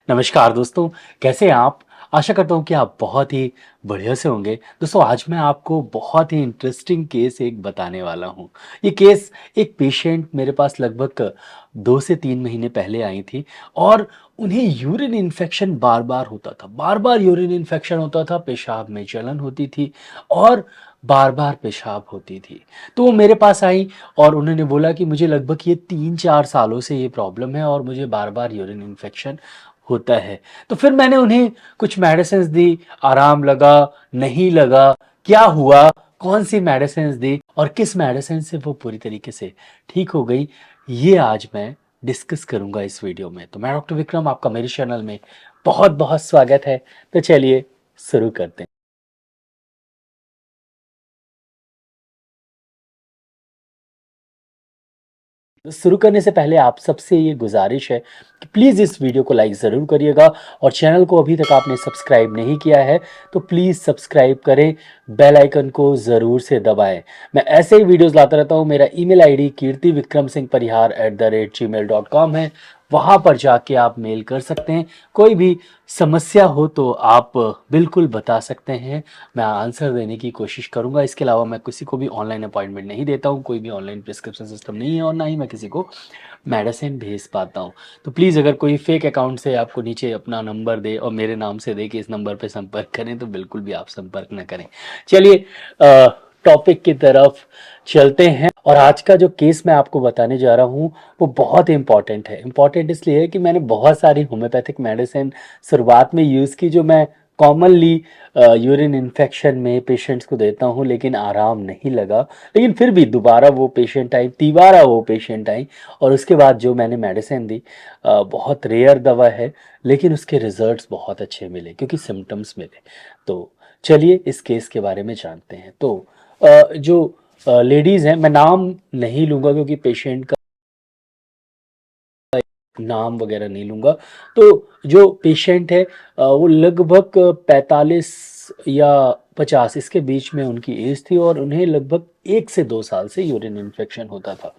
नमस्कार दोस्तों, कैसे हैं आप? आशा करता हूँ कि आप बहुत ही बढ़िया से होंगे। दोस्तों आज मैं आपको बहुत ही इंटरेस्टिंग केस एक बताने वाला हूँ। ये केस एक पेशेंट मेरे पास लगभग 2 से 3 महीने पहले आई थी और उन्हें यूरिन इन्फेक्शन बार-बार होता था। बार-बार यूरिन इन्फेक्शन होता था, पेशाब में जलन होती थी और बार-बार पेशाब होती थी। तो वो मेरे पास आई और उन्होंने बोला कि मुझे लगभग ये 3-4 सालों से ये प्रॉब्लम है और मुझे बार-बार यूरिन इन्फेक्शन होता है। तो फिर मैंने उन्हें कुछ मेडिसिन्स दी, आराम लगा, नहीं लगा, क्या हुआ, कौन-सी मेडिसिन्स दी और किस मेडिसिन से वो पूरी तरीके से ठीक हो गई, ये आज मैं डिस्कस करूँगा इस वीडियो में। तो मैं डॉक्टर विक्रम आपका मेरे चैनल में बहुत-बहुत स्वागत है। तो चलिए शुरू करते हैं। तो शुरू करने से पहले आप सबसे ये गुजारिश है कि प्लीज़ इस वीडियो को लाइक ज़रूर करिएगा और चैनल को अभी तक आपने सब्सक्राइब नहीं किया है तो प्लीज़ सब्सक्राइब करें, बेल आइकन को ज़रूर से दबाएं। मैं ऐसे ही वीडियोस लाता रहता हूँ। मेरा ईमेल आईडी kirtivikramsinghparihar@gmail.com है। वहाँ पर जाके आप मेल कर सकते हैं। कोई भी समस्या हो तो आप बिल्कुल बता सकते हैं, मैं आंसर देने की कोशिश करूँगा। इसके अलावा मैं किसी को भी ऑनलाइन अपॉइंटमेंट नहीं देता हूँ, कोई भी ऑनलाइन प्रिस्क्रिप्शन सिस्टम नहीं है और ना ही मैं किसी को मेडिसिन भेज पाता हूँ। तो प्लीज़ अगर कोई फेक अकाउंट से आपको नीचे अपना नंबर दे और मेरे नाम से दे कि इस नंबर पे संपर्क करें तो बिल्कुल भी आप संपर्क ना करें। चलिए टॉपिक की तरफ चलते हैं और आज का जो केस मैं आपको बताने जा रहा हूँ वो बहुत इम्पॉर्टेंट है। इम्पॉर्टेंट इसलिए है कि मैंने बहुत सारी होम्योपैथिक मेडिसिन शुरुआत में यूज़ की जो मैं कॉमनली यूरिन इन्फेक्शन में पेशेंट्स को देता हूँ, लेकिन आराम नहीं लगा। लेकिन फिर भी दोबारा वो पेशेंट आई, तिबारा वो पेशेंट आई और उसके बाद जो मैंने मेडिसिन दी, बहुत रेयर दवा है लेकिन उसके रिजल्ट्स बहुत अच्छे मिले क्योंकि सिम्टम्स मिले। तो चलिए इस केस के बारे में जानते हैं। तो जो लेडीज़ हैं, मैं नाम नहीं लूँगा क्योंकि पेशेंट का नाम वगैरह नहीं लूँगा। तो जो पेशेंट है वो लगभग 45 या 50 इसके बीच में उनकी एज थी और उन्हें लगभग 1 से 2 साल से यूरिन इन्फेक्शन होता था।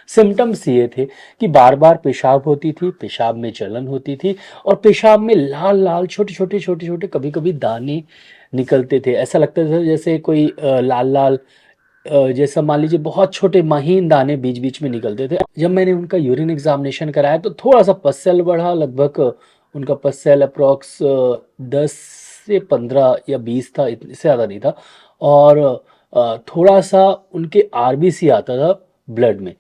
सिम्पटम्स ये थे कि बार-बार पेशाब होती थी, पेशाब में जलन होती थी और पेशाब में लाल-लाल छोटे-छोटे, छोटे-छोटे कभी-कभी दाने निकलते थे। ऐसा लगता था जैसे कोई लाल-लाल जैसा मान लीजिए बहुत छोटे महीन दाने बीच-बीच में निकलते थे। जब मैंने उनका यूरिन एग्ज़ामिनेशन कराया तो थोड़ा-सा पस सेल बढ़ा, लगभग उनका पस सेल अप्रॉक्स 10 से 15 या 20 था, इससे ज़्यादा नहीं था और थोड़ा-सा उनके आरबीसी आता था ब्लड में।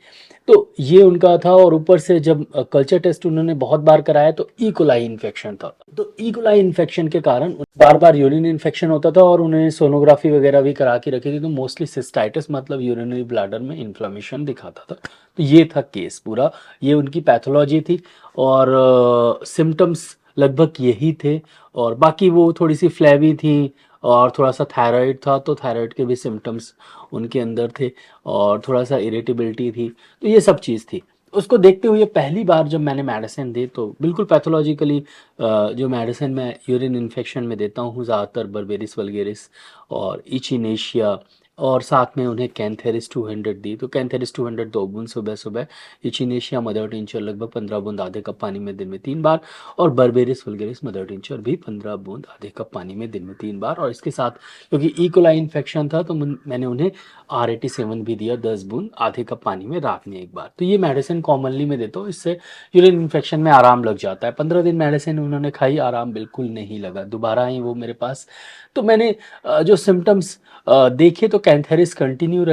तो ये उनका था और ऊपर से जब कल्चर टेस्ट उन्होंने बहुत बार कराया तो ई कोलाई इन्फेक्शन था। तो ई कोलाई इन्फेक्शन के कारण बार-बार यूरिन इन्फेक्शन होता था और उन्हें सोनोग्राफी वगैरह भी करा के रखी थी तो मोस्टली सिस्टाइटिस मतलब यूरिनरी ब्लैडर में इन्फ्लेमेशन दिखाता था। तो ये था केस पूरा, ये उनकी पैथोलॉजी थी और सिम्पटम्स लगभग यही थे और बाकी वो थोड़ी-सी फ्लैवी थी और थोड़ा-सा थायरॉइड था तो थायरॉइड के भी सिम्पटम्स उनके अंदर थे और थोड़ा-सा इरिटेबिलिटी थी। तो ये सब चीज़ थी। उसको देखते हुए पहली बार जब मैंने मेडिसिन दी तो बिल्कुल पैथोलॉजिकली जो मेडिसिन मैं यूरिन इन्फेक्शन में देता हूँ ज़्यादातर बर्बेरिस वल्गेरिस और इचिनेशिया और साथ में उन्हें कैंथेरिस 200 दी। तो कैंथेरिस 200 2 बूंद सुबह-सुबह, इचिनेशिया मदर टिंचर लगभग 15 बूंद आधे कप पानी में दिन में 3 बार और बर्बेरिस वल्गेरिस मदर टिंचर भी 15 बूंद आधे कप पानी में दिन में 3 बार और इसके साथ क्योंकि ई कोलाई इन्फेक्शन था तो मैंने उन्हें R87 भी दिया 10 बूंद आधे कप पानी में रात में 1 बार। तो ये मेडिसिन कॉमनली मैं देता हूँ, इससे यूरिन इन्फेक्शन में आराम लग जाता है। 15 दिन मेडिसिन उन्होंने खाई, आराम बिल्कुल नहीं लगा। दोबारा आई वो मेरे पास, तो मैंने जो सिम्पटम्स देखे तो कैंथेरिस कंटिन्यू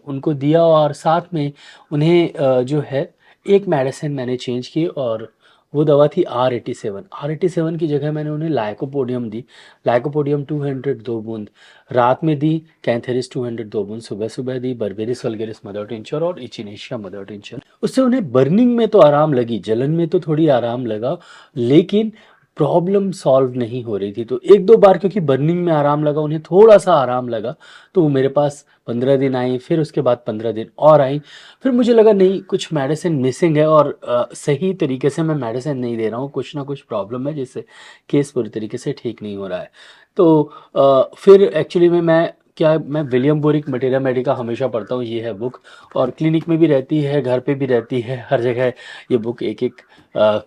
उनको दिया और साथ में उन्हें जो है एक मेडिसिन मैंने चेंज की और वो दवा थी R87। R87 की जगह मैंने उन्हें लाइकोपोडियम दी। लाइकोपोडियम 200 2 बूंद रात में दी, कैंथेरिस 200 2 बूंद सुबह-सुबह दी, बर्बेरिस वल्गेरिस मदर टिंचर और इचिनेशिया मदर टिंचर। उससे उन्हें बर्निंग में तो आराम लगी, जलन में तो थोड़ी आराम लगा, लेकिन प्रॉब्लम सॉल्व नहीं हो रही थी। तो 1-2 बार क्योंकि बर्निंग में आराम लगा, उन्हें थोड़ा-सा आराम लगा, तो वो मेरे पास 15 दिन आई, फिर उसके बाद 15 दिन और आई। फिर मुझे लगा नहीं कुछ मेडिसिन मिसिंग है और सही तरीके से मैं मेडिसिन नहीं दे रहा हूँ, कुछ ना कुछ प्रॉब्लम है जिससे केस पूरी तरीके से ठीक नहीं हो रहा है। तो फिर एक्चुअली में मैं क्या है, मैं विलियम बोरिक मटेरिया मेडिका हमेशा पढ़ता हूँ, ये है बुक, और क्लिनिक में भी रहती है, घर पे भी रहती है, हर जगह ये बुक एक एक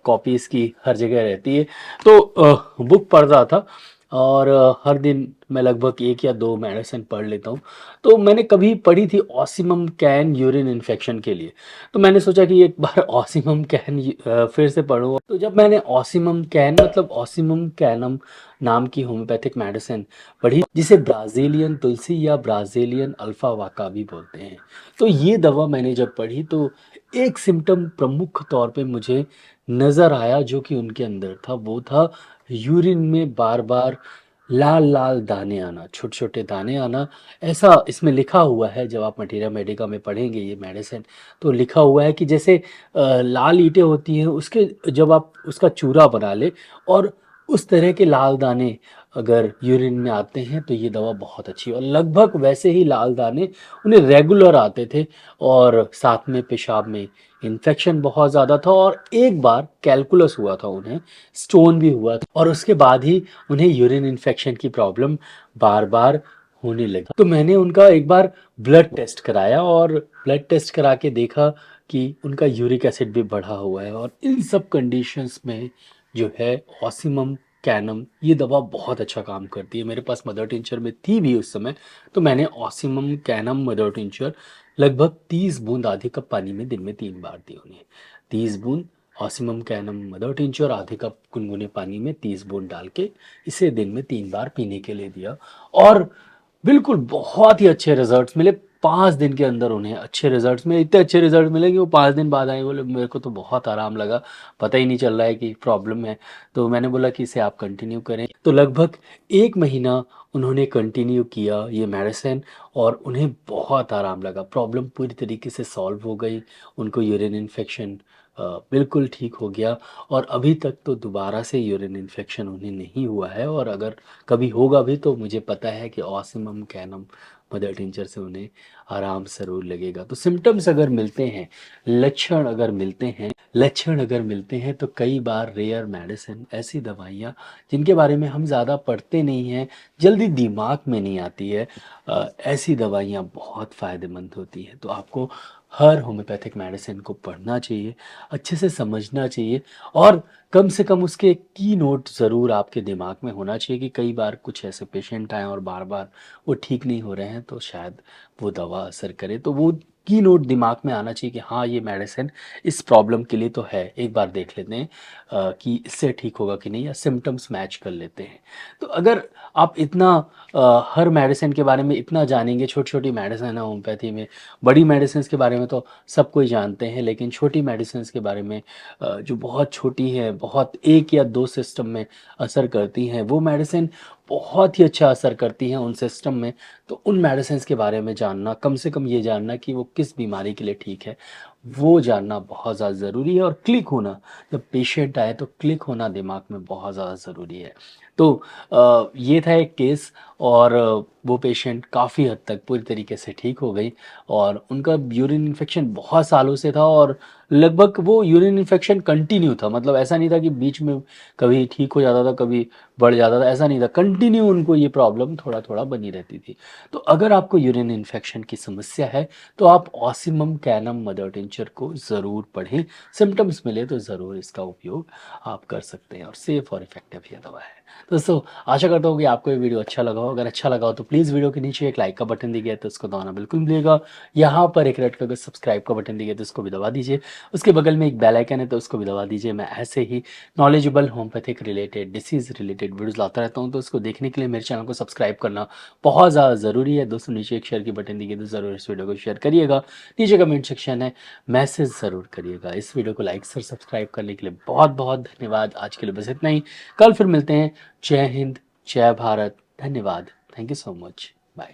कॉपी इसकी हर जगह रहती है। तो बुक पढ़ रहा था और हर दिन मैं लगभग एक या दो मेडिसिन पढ़ लेता हूँ। तो मैंने कभी पढ़ी थी ऑसिमम कैन यूरिन इन्फेक्शन के लिए, तो मैंने सोचा कि एक बार ऑसिमम कैन फिर से पढूँ। तो जब मैंने ऑसिमम कैन मतलब ऑसिमम कैनम नाम की होम्योपैथिक मेडिसिन पढ़ी, जिसे ब्राज़ीलियन तुलसी या ब्राज़ीलियन अल्फ़ा वाका भी बोलते हैं। तो ये दवा मैंने जब पढ़ी तो एक सिम्पटम प्रमुख तौर पे मुझे नज़र आया जो कि उनके अंदर था, वो था यूरिन में बार-बार लाल-लाल दाने आना, छोटे-छोटे दाने आना। ऐसा इसमें लिखा हुआ है, जब आप मटीरिया मेडिका में पढ़ेंगे ये मेडिसिन, तो लिखा हुआ है कि जैसे लाल ईंटें होती हैं उसके, जब आप उसका चूरा बना लें और उस तरह के लाल दाने अगर यूरिन में आते हैं तो ये दवा बहुत अच्छी है। और लगभग वैसे ही लाल दाने उन्हें रेगुलर आते थे, और साथ में पेशाब में इन्फेक्शन बहुत ज़्यादा था, और एक बार कैलकुलस हुआ था उन्हें, स्टोन भी हुआ था, और उसके बाद ही उन्हें यूरिन इन्फेक्शन की प्रॉब्लम बार बार होने लगी। तो मैंने उनका एक बार ब्लड टेस्ट कराया, और ब्लड टेस्ट करा के देखा कि उनका यूरिक एसिड भी बढ़ा हुआ है, और इन सब कंडीशंस में जो है ऑसिमम कैनम ये दवा बहुत अच्छा काम करती है। मेरे पास मदर टिंचर में थी भी उस समय, तो मैंने ऑसिमम कैनम मदर टिंचर लगभग 30 बूंद आधे कप पानी में दिन में 3 बार दी उन्हें। 30 बूंद ऑसिमम कैनम मदर टिंचर आधे कप गुनगुने पानी में 30 बूंद डाल के इसे दिन में 3 बार पीने के लिए दिया, और बिल्कुल बहुत ही अच्छे रिजल्ट्स मिले। 5 दिन के अंदर उन्हें अच्छे रिजल्ट्स मिले, इतने अच्छे रिजल्ट मिले कि वो 5 दिन बाद आए, बोले मेरे को तो बहुत आराम लगा, पता ही नहीं चल रहा है कि प्रॉब्लम है। तो मैंने बोला कि इसे आप कंटिन्यू करें। तो लगभग 1 महीना उन्होंने कंटिन्यू किया ये मेडिसिन, और उन्हें बहुत आराम लगा, प्रॉब्लम पूरी तरीके से सॉल्व हो गई। उनको यूरिन इन्फेक्शन बिल्कुल ठीक हो गया, और अभी तक तो दोबारा से यूरिन इन्फेक्शन उन्हें नहीं हुआ है, और अगर कभी होगा भी तो मुझे पता है कि ऑसिमम कैनम मदर टिंचर से उन्हें आराम ज़रूर लगेगा। तो सिम्टम्स अगर मिलते हैं, लक्षण अगर मिलते हैं तो कई बार रेयर मेडिसिन, ऐसी दवाइयाँ जिनके बारे में हम ज़्यादा पढ़ते नहीं हैं, जल्दी दिमाग में नहीं आती है, ऐसी दवाइयाँ बहुत फ़ायदेमंद होती हैं। तो आपको हर होम्योपैथिक मेडिसिन को पढ़ना चाहिए, अच्छे से समझना चाहिए, और कम से कम उसके की नोट ज़रूर आपके दिमाग में होना चाहिए कि कई बार कुछ ऐसे पेशेंट आएँ और बार-बार वो ठीक नहीं हो रहे हैं, तो शायद वो दवा असर करे। तो वो की नोट दिमाग में आना चाहिए कि हाँ, ये मेडिसिन इस प्रॉब्लम के लिए तो है, एक बार देख लेते हैं कि इससे ठीक होगा कि नहीं, या सिम्पटम्स मैच कर लेते हैं। तो अगर आप इतना हर मेडिसिन के बारे में इतना जानेंगे, छोटी-छोटी मेडिसिन है होम्योपैथी में, बड़ी मेडिसिन्स के बारे में तो सब कोई जानते हैं, लेकिन छोटी मेडिसिन्स के बारे में जो बहुत छोटी हैं, बहुत 1 या 2 सिस्टम में असर करती हैं, वो मेडिसिन बहुत ही अच्छा असर करती हैं उन सिस्टम में। तो उन मेडिसिन्स के बारे में जानना, कम से कम ये जानना कि वो किस बीमारी के लिए ठीक है, वो जानना बहुत ज़्यादा ज़रूरी है, और क्लिक होना, जब पेशेंट आए तो क्लिक होना दिमाग में बहुत ज़्यादा ज़रूरी है। तो ये था एक केस, और वो पेशेंट काफ़ी हद तक पूरी तरीके से ठीक हो गई, और उनका यूरिन इन्फेक्शन बहुत सालों से था, और लगभग वो यूरिन इन्फेक्शन कंटिन्यू था, मतलब ऐसा नहीं था कि बीच में कभी ठीक हो जाता था, कभी बढ़ जाता था, ऐसा नहीं था, कंटिन्यू उनको ये प्रॉब्लम थोड़ा-थोड़ा बनी रहती थी। तो अगर आपको यूरिन इन्फेक्शन की समस्या है, तो आप ऑसिमम कैनम मदर टिंचर को ज़रूर पढ़ें, सिम्पटम्स मिले तो ज़रूर इसका उपयोग आप कर सकते हैं, और सेफ़ और इफ़ेक्टिव ये दवा है। दोस्तों, आशा करता हूँ कि आपको ये वीडियो अच्छा लगा हो। अगर अच्छा लगा हो तो प्लीज़ वीडियो के नीचे एक लाइक का बटन दिया गया है तो उसको दबाना बिल्कुल मत भूलिएगा। यहाँ पर एक रेड कलर का सब्सक्राइब का बटन दिया गया है तो उसको भी दबा दीजिए। उसके बगल में एक बेल आइकन है तो उसको भी दबा दीजिए। मैं ऐसे ही knowledgeable homeopathic related, disease related videos लाता रहता हूँ, तो उसको देखने के लिए मेरे चैनल को सब्सक्राइब करना बहुत ज़्यादा ज़रूरी है। दोस्तों, नीचे एक शेयर की बटन दी गई तो ज़रूर इस वीडियो को शेयर करिएगा। नीचे कमेंट सेक्शन है, मैसेज ज़रूर करिएगा। इस वीडियो को लाइक और सब्सक्राइब करने के लिए बहुत-बहुत धन्यवाद। आज के लिए बस इतना ही। कल फिर मिलते हैं। जय हिंद, जय भारत, धन्यवाद। Thank you so much.